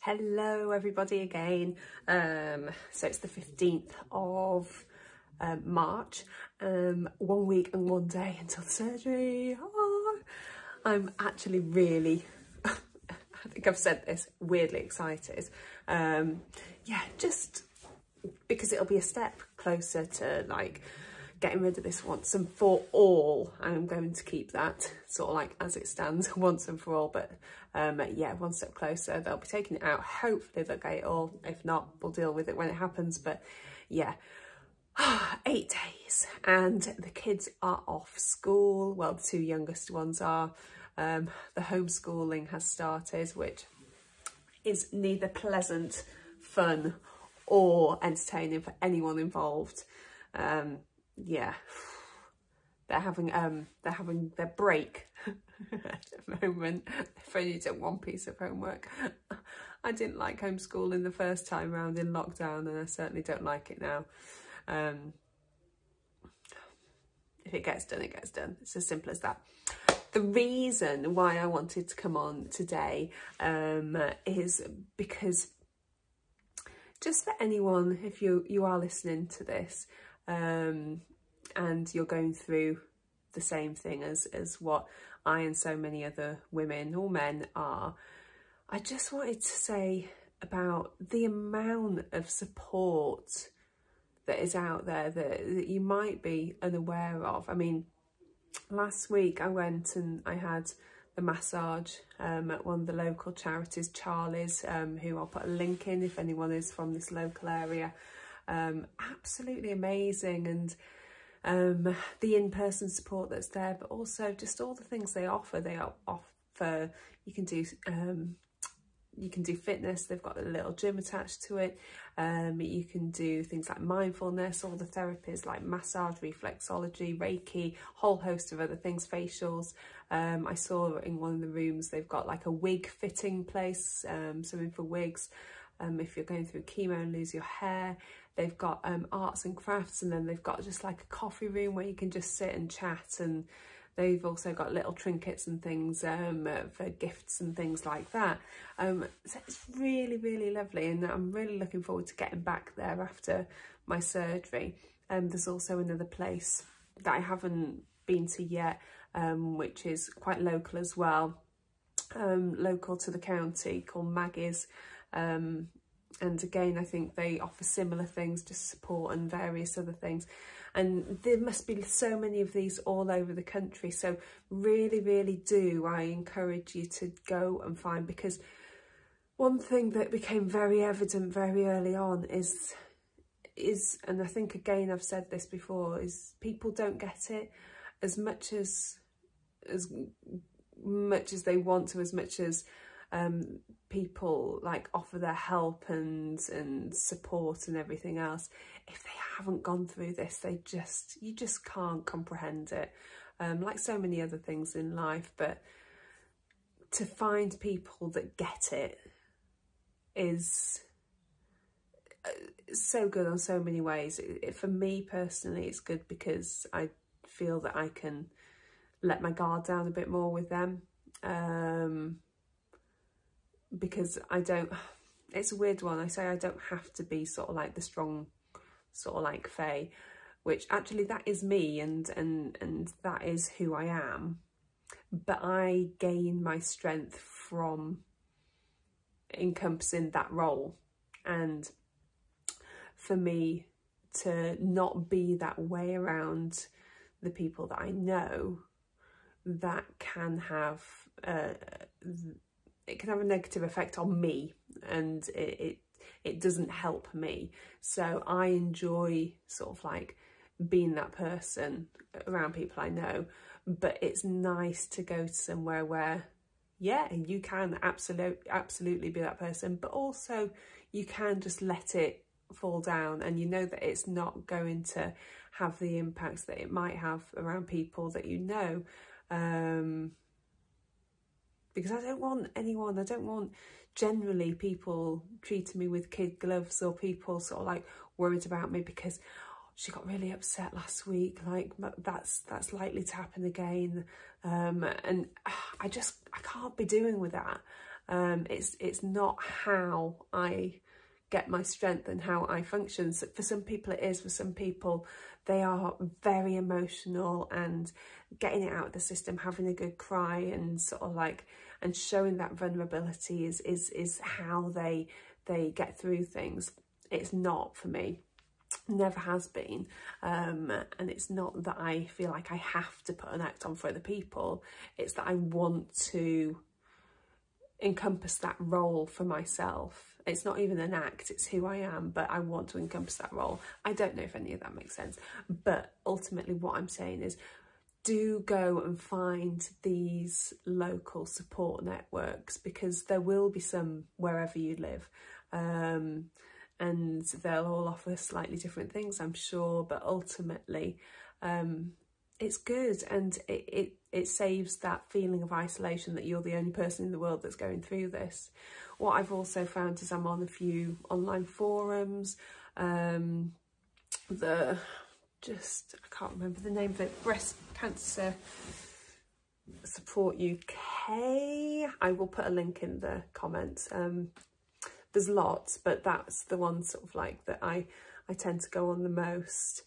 Hello everybody again. So it's the 15th of March, 1 week and 1 day until the surgery. I'm actually really, I think I've said this, weirdly excited. Yeah, just because it'll be a step closer to like getting rid of this once and for all. I'm going to keep that sort of like as it stands once and for all, but yeah, one step closer. They'll be taking it out. Hopefully they'll get it all. If not, we'll deal with it when it happens. But yeah, 8 days and the kids are off school. Well, the 2 youngest ones are. The homeschooling has started, which is neither pleasant, fun or entertaining for anyone involved. Yeah, they're having their break at the moment. They've only done 1 piece of homework. I didn't like homeschooling the first time round in lockdown, and I certainly don't like it now. If it gets done, it gets done. It's as simple as that. The reason why I wanted to come on today is because just for anyone, if you are listening to this, and you're going through the same thing as what I and so many other women or men are, I just wanted to say about the amount of support that is out there that you might be unaware of. I mean, last week I went and I had the massage at one of the local charities, Charlie's, who I'll put a link in if anyone is from this local area. Absolutely amazing, and the in-person support that's there, but also just all the things they offer. They offer, you can do fitness. They've got a little gym attached to it. You can do things like mindfulness, all the therapies like massage, reflexology, Reiki, whole host of other things, facials. I saw in one of the rooms they've got like a wig fitting place, something for wigs. If you're going through chemo and lose your hair, they've got arts and crafts, and then they've got just like a coffee room where you can just sit and chat, and they've also got little trinkets and things for gifts and things like that. So it's really, really lovely, and I'm really looking forward to getting back there after my surgery. There's also another place that I haven't been to yet, which is quite local as well, local to the county, called Maggie's. And again, I think they offer similar things, just support and various other things. And there must be so many of these all over the country. So really, really do I encourage you to go and find, because one thing that became very evident very early on is, and I think again, I've said this before, is people don't get it as much as they want to, as much as people like offer their help and support and everything else. If they haven't gone through this, you just can't comprehend it, like so many other things in life. But to find people that get it is so good on so many ways. For me personally, it's good because I feel that I can let my guard down a bit more with them. Because I don't, it's a weird one, I say I don't have to be sort of like the strong, sort of like Faye, which actually that is me, and that is who I am, but I gain my strength from encompassing that role. And for me to not be that way around the people that I know, that can have it can have a negative effect on me, and it doesn't help me. So I enjoy sort of like being that person around people I know, but it's nice to go to somewhere where, yeah, you can absolutely be that person, but also you can just let it fall down, and you know that it's not going to have the impacts that it might have around people that you know. Because I don't want generally people treating me with kid gloves, or people sort of like worried about me because she got really upset last week, like that's likely to happen again. And I can't be doing with that. It's not how I get my strength and how I function. So for some people it is, for some people they are very emotional, and getting it out of the system, having a good cry and sort of like, and showing that vulnerability is how they get through things. It's not for me, never has been, and it's not that I feel like I have to put an act on for other people. It's that I want to encompass that role for myself. It's not even an act, it's who I am, but I want to encompass that role. I don't know if any of that makes sense, but ultimately what I'm saying is, do go and find these local support networks, because there will be some wherever you live, and they'll all offer slightly different things, I'm sure, but ultimately it's good, and it saves that feeling of isolation, that you're the only person in the world that's going through this. What I've also found is I'm on a few online forums, I can't remember the name of it, Breast Cancer Support UK. I will put a link in the comments. There's lots, but that's the one sort of like that I tend to go on the most.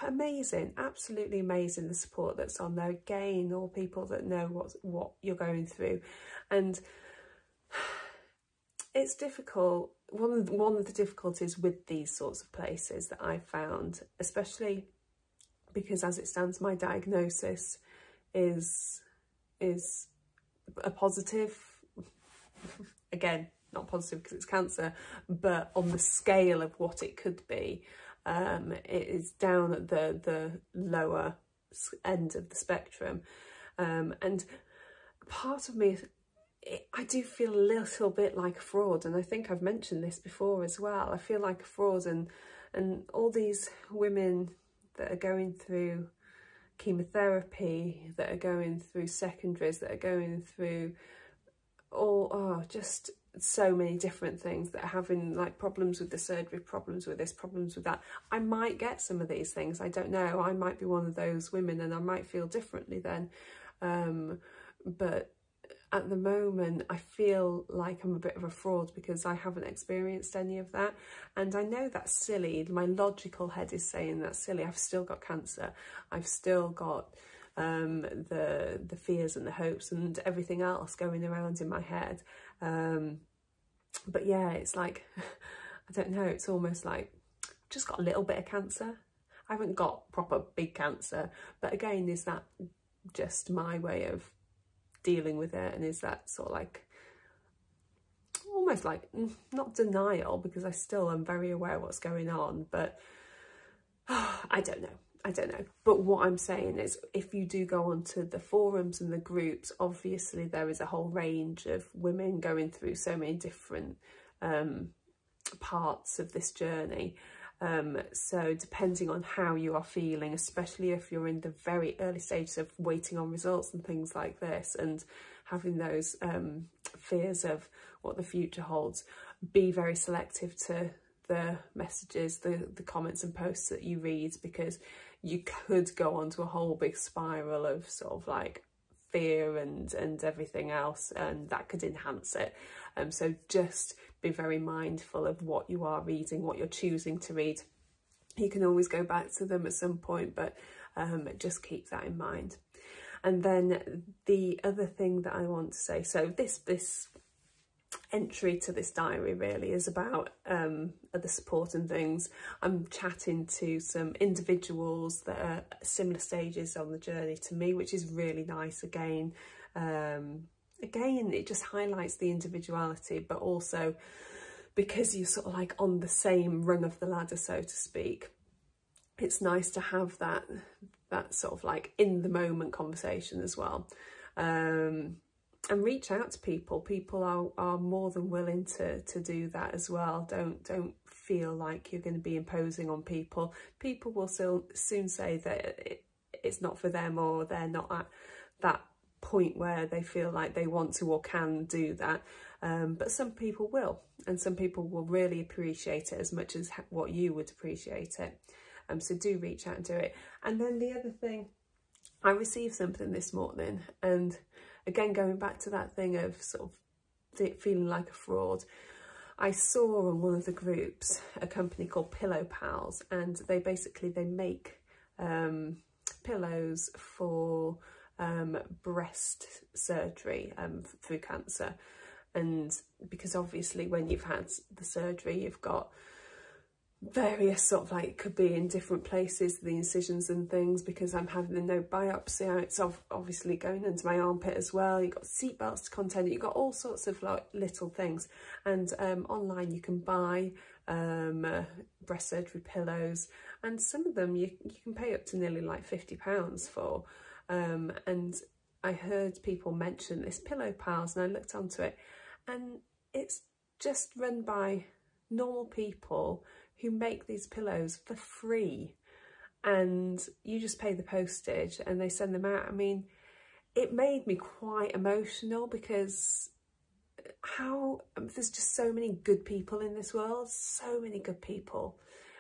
Amazing, absolutely amazing, the support that's on there. Again, all people that know what you're going through, and it's difficult. One of the difficulties with these sorts of places that I found, especially because as it stands, my diagnosis is a positive. Again, not positive because it's cancer, but on the scale of what it could be, it is down at the lower end of the spectrum, and part of me, I do feel a little bit like a fraud, and I think I've mentioned this before as well. I feel like a fraud, and all these women that are going through chemotherapy, that are going through secondaries, that are going through just so many different things, that are having like problems with the surgery, problems with this, problems with that. I might get some of these things, I don't know. I might be one of those women, and I might feel differently then, but at the moment I feel like I'm a bit of a fraud because I haven't experienced any of that, and I know that's silly. My logical head is saying that's silly. I've still got cancer, I've still got the fears and the hopes and everything else going around in my head, but yeah, it's like I don't know, it's almost like I've just got a little bit of cancer. I haven't got proper big cancer, but again, is that just my way of dealing with it? And is that sort of like almost like not denial, because I still am very aware of what's going on, but I don't know. But what I'm saying is, if you do go onto the forums and the groups, obviously there is a whole range of women going through so many different parts of this journey. So depending on how you are feeling, especially if you're in the very early stages of waiting on results and things like this, and having those fears of what the future holds, be very selective to the messages, the comments and posts that you read, because you could go onto a whole big spiral of sort of like fear and everything else, and that could enhance it. So just be very mindful of what you are reading, what you're choosing to read. You can always go back to them at some point, but just keep that in mind. And then the other thing that I want to say, so this entry to this diary really is about other support and things. I'm chatting to some individuals that are at similar stages on the journey to me, which is really nice. Again, it just highlights the individuality, but also because you're sort of like on the same rung of the ladder, so to speak, it's nice to have that sort of like in the moment conversation as well. And reach out to people. People are more than willing to do that as well. Don't feel like you're going to be imposing on people. People will soon say that it's not for them, or they're not at that point where they feel like they want to or can do that. But some people will, and some people will really appreciate it as much as what you would appreciate it. So do reach out and do it. And then the other thing, I received something this morning, and again, going back to that thing of sort of feeling like a fraud, I saw on one of the groups a company called Pillow Pals, and they make pillows for breast surgery through cancer. And because obviously when you've had the surgery, you've got various sort of like, could be in different places, the incisions and things, because I'm having the no biopsy, it's obviously going into my armpit as well. You've got seatbelts to contend it, you've got all sorts of like little things. And online you can buy breast surgery pillows, and some of them you can pay up to nearly like £50 for. And I heard people mention this Pillow Pals, and I looked onto it, and it's just run by normal people who make these pillows for free, and you just pay the postage and they send them out. I mean, it made me quite emotional, because there's just so many good people in this world, so many good people.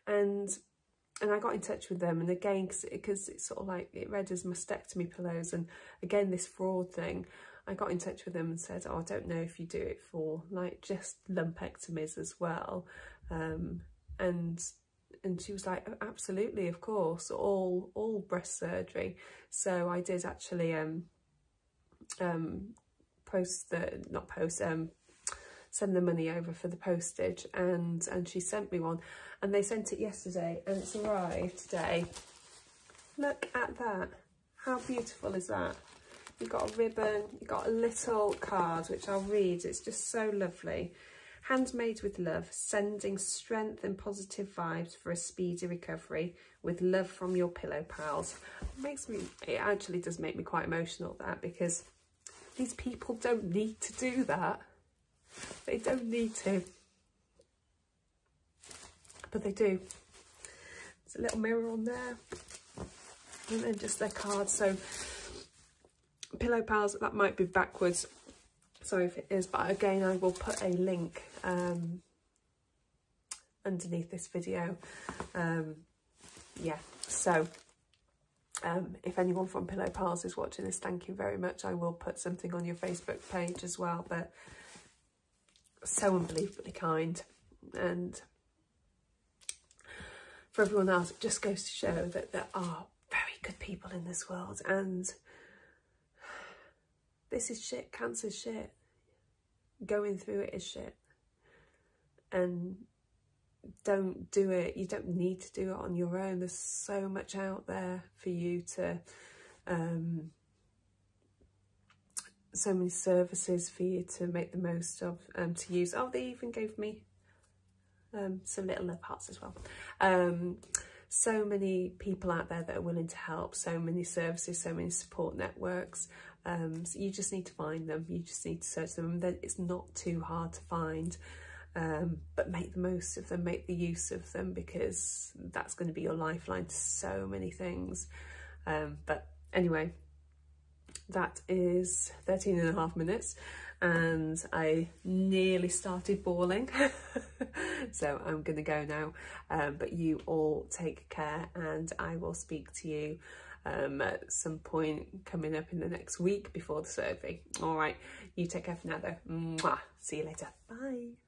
And I got in touch with them, and again, because it's sort of like, it read as mastectomy pillows, and again this fraud thing, I got in touch with them and said, oh, I don't know if you do it for like just lumpectomies as well. And she was like, oh, absolutely, of course, all breast surgery. So I did actually send the money over for the postage, and she sent me one, and they sent it yesterday, and it's arrived today. Look at that, how beautiful is that? You've got a ribbon, you've got a little card, which I'll read, it's just so lovely. Handmade with love, sending strength and positive vibes for a speedy recovery, with love from your Pillow Pals. It actually does make me quite emotional, that, because these people don't need to do that. They don't need to, but they do. There's a little mirror on there, and then just their cards. So Pillow Pals, that might be backwards, sorry if it is, but again, I will put a link underneath this video. Yeah, so if anyone from Pillow Pals is watching this, thank you very much. I will put something on your Facebook page as well, but so unbelievably kind. And for everyone else, it just goes to show that there are very good people in this world, and this is shit. Cancer's shit. Going through it is shit. And don't do it. You don't need to do it on your own. There's so much out there for you to, so many services for you to make the most of, to use. Oh, they even gave me some little love hearts as well. So many people out there that are willing to help, so many services, so many support networks. So you just need to find them, you just need to search them, and then it's not too hard to find. But make the most of them, make the use of them, because that's going to be your lifeline to so many things. But anyway, that is 13.5 minutes, and I nearly started bawling. So I'm going to go now, but you all take care, and I will speak to you at some point coming up in the next week before the surgery. All right, you take care for now though. Mwah. See you later. Bye.